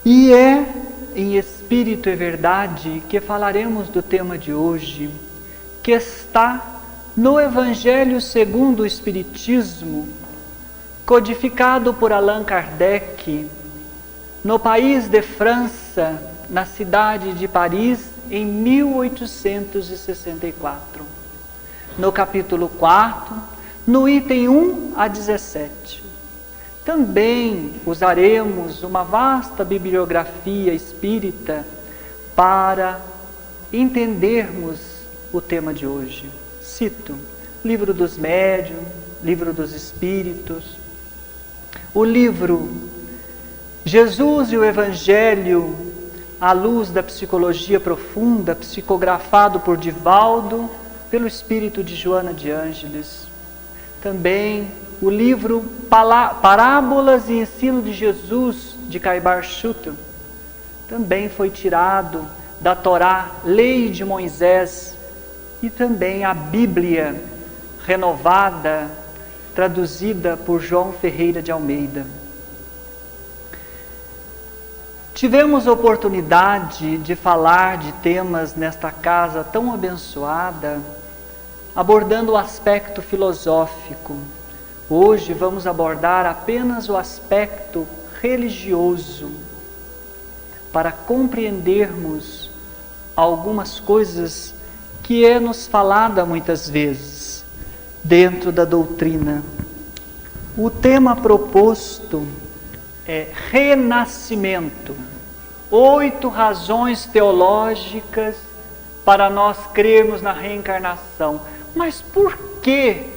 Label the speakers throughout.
Speaker 1: E é em espírito e verdade que falaremos do tema de hoje, que está no Evangelho segundo o Espiritismo, codificado por Allan Kardec, no país de França, na cidade de Paris, em 1864. No capítulo 4, no item 1 a 17. Também usaremos uma vasta bibliografia espírita para entendermos o tema de hoje. Cito: Livro dos Médiuns, Livro dos Espíritos, o livro Jesus e o Evangelho à luz da psicologia profunda, psicografado por Divaldo, pelo espírito de Joana de Ângeles. Também o livro Parábolas e Ensino de Jesus, de Caibar Schutel, também foi tirado da Torá, Lei de Moisés, e também a Bíblia renovada, traduzida por João Ferreira de Almeida. Tivemos oportunidade de falar de temas nesta casa tão abençoada, abordando o aspecto filosófico. Hoje vamos abordar apenas o aspecto religioso, para compreendermos algumas coisas que é nos falada muitas vezes dentro da doutrina. O tema proposto é renascimento. 8 razões teológicas para nós crermos na reencarnação. Mas por que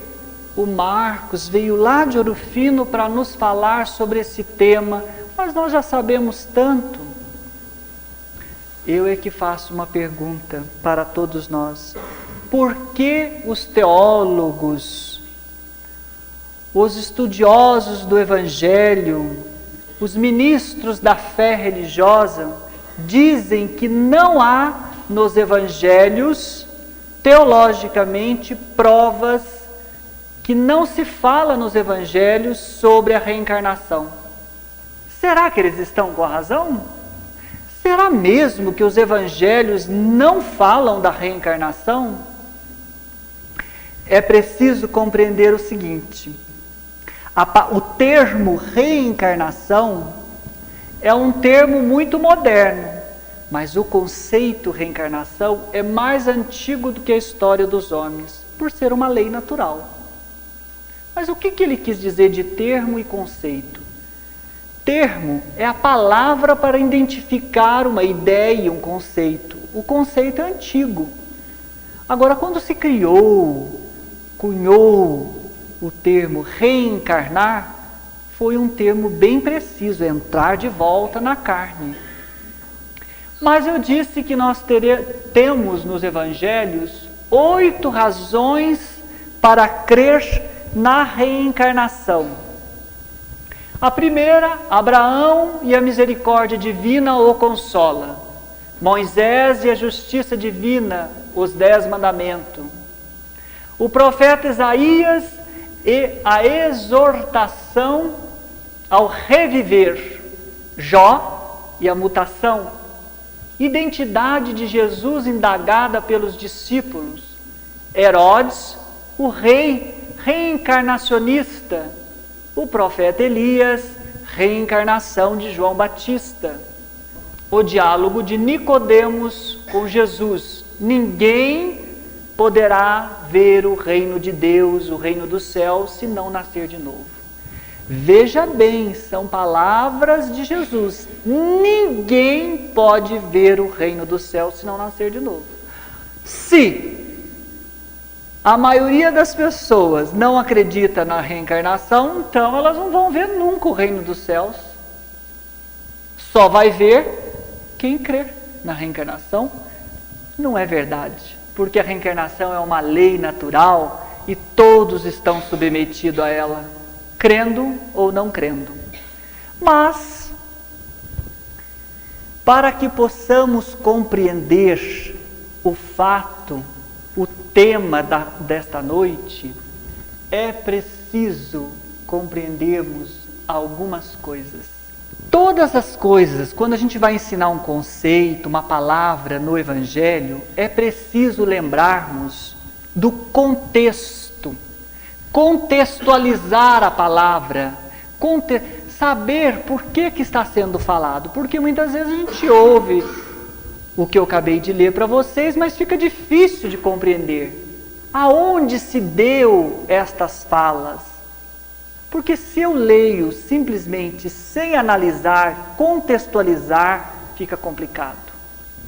Speaker 1: o Marcos veio lá de Ouro Fino para nos falar sobre esse tema? Mas nós já sabemos tanto. Eu é que faço uma pergunta para todos nós. Por que os teólogos, os estudiosos do Evangelho, os ministros da fé religiosa, dizem que não há nos Evangelhos, teologicamente, provas que não se fala nos Evangelhos sobre a reencarnação? Será que eles estão com a razão? Será mesmo que os Evangelhos não falam da reencarnação? É preciso compreender o seguinte: o termo reencarnação é um termo muito moderno, mas o conceito reencarnação é mais antigo do que a história dos homens, por ser uma lei natural. Mas o que ele quis dizer de termo e conceito? Termo é a palavra para identificar uma ideia, um conceito. O conceito é antigo. Agora, quando se cunhou o termo reencarnar, foi um termo bem preciso, entrar de volta na carne. Mas eu disse que nós temos nos Evangelhos 8 razões para crer na reencarnação. A primeira, Abraão e a misericórdia divina o consola. Moisés e a justiça divina, os 10 mandamentos. O profeta Isaías e a exortação ao reviver. Jó e a mutação. Identidade de Jesus indagada pelos discípulos. Herodes, o rei reencarnacionista. O profeta Elias, reencarnação de João Batista. O diálogo de Nicodemos com Jesus. Ninguém poderá ver o reino de Deus, o reino do céu, se não nascer de novo. Veja bem, são palavras de Jesus. Ninguém pode ver o reino do céu se não nascer de novo. Se a maioria das pessoas não acredita na reencarnação, então elas não vão ver nunca o reino dos céus. Só vai ver quem crer na reencarnação. Não é verdade, porque a reencarnação é uma lei natural e todos estão submetidos a ela, crendo ou não crendo. Mas, para que possamos compreender o fato, o tema desta noite, é preciso compreendermos algumas coisas. todas as coisas, quando a gente vai ensinar um conceito, uma palavra no Evangelho, é preciso lembrarmos do contexto, contextualizar a palavra, saber por que está sendo falado, porque muitas vezes a gente ouve o que eu acabei de ler para vocês, mas fica difícil de compreender aonde se deu estas falas. Porque se eu leio simplesmente sem analisar, contextualizar, fica complicado.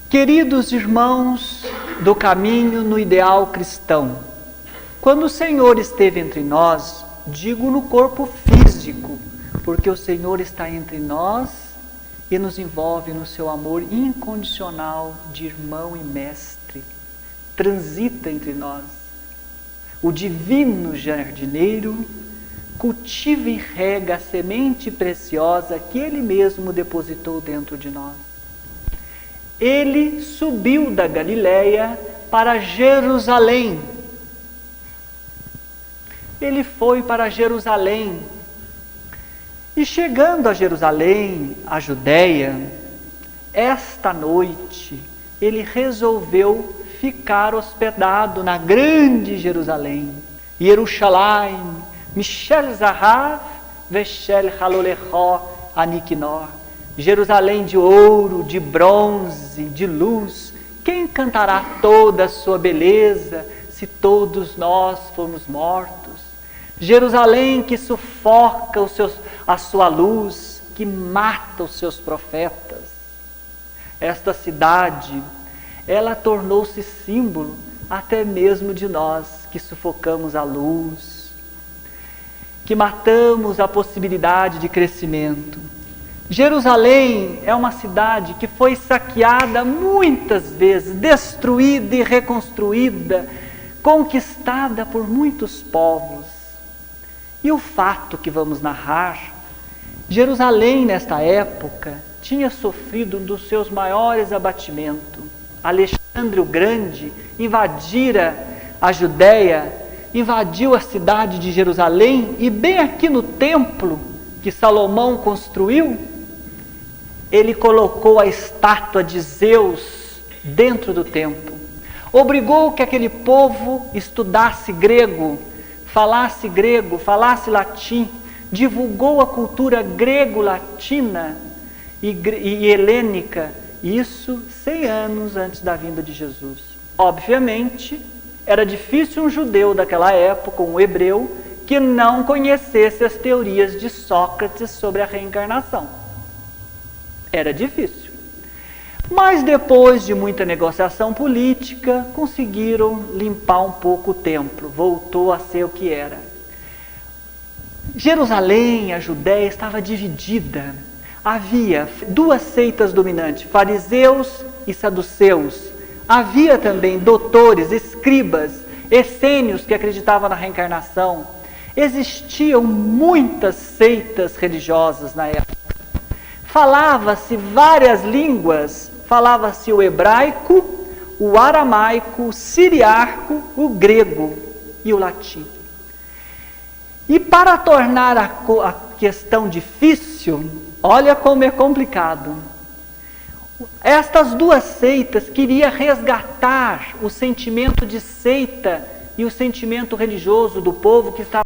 Speaker 1: Queridos irmãos do caminho no ideal cristão, quando o Senhor esteve entre nós, digo no corpo físico, porque o Senhor está entre nós e nos envolve no seu amor incondicional de irmão e mestre, transita entre nós. O divino jardineiro cultiva e rega a semente preciosa que Ele mesmo depositou dentro de nós. Ele subiu da Galileia para Jerusalém. Ele foi para Jerusalém. E chegando a Jerusalém, a Judéia, esta noite, ele resolveu ficar hospedado na grande Jerusalém. Yerushalayim, Mishel Zahav, Veshel Halolecho Anikinor. Jerusalém de ouro, de bronze, de luz. Quem cantará toda a sua beleza se todos nós formos mortos? Jerusalém que sufoca a sua luz, que mata os seus profetas. Esta cidade, ela tornou-se símbolo até mesmo de nós que sufocamos a luz, que matamos a possibilidade de crescimento. Jerusalém é uma cidade que foi saqueada muitas vezes, destruída e reconstruída, conquistada por muitos povos. E o fato que vamos narrar, Jerusalém nesta época tinha sofrido um dos seus maiores abatimentos. Alexandre o Grande invadira a Judéia, invadiu a cidade de Jerusalém e bem aqui no templo que Salomão construiu, ele colocou a estátua de Zeus dentro do templo. Obrigou que aquele povo estudasse grego, falasse latim, divulgou a cultura grego-latina e helênica, isso 100 anos antes da vinda de Jesus. Obviamente, era difícil um judeu daquela época, um hebreu, que não conhecesse as teorias de Sócrates sobre a reencarnação. Era difícil. Mas depois de muita negociação política, conseguiram limpar um pouco o templo, voltou a ser o que era. Jerusalém, a Judéia, estava dividida. Havia duas seitas dominantes, fariseus e saduceus. Havia também doutores, escribas, essênios que acreditavam na reencarnação. Existiam muitas seitas religiosas na época. Falava-se várias línguas, falava-se o hebraico, o aramaico, o siriaco, o grego e o latim. E para tornar a questão difícil, olha como é complicado. Estas duas seitas queriam resgatar o sentimento de seita e o sentimento religioso do povo que estava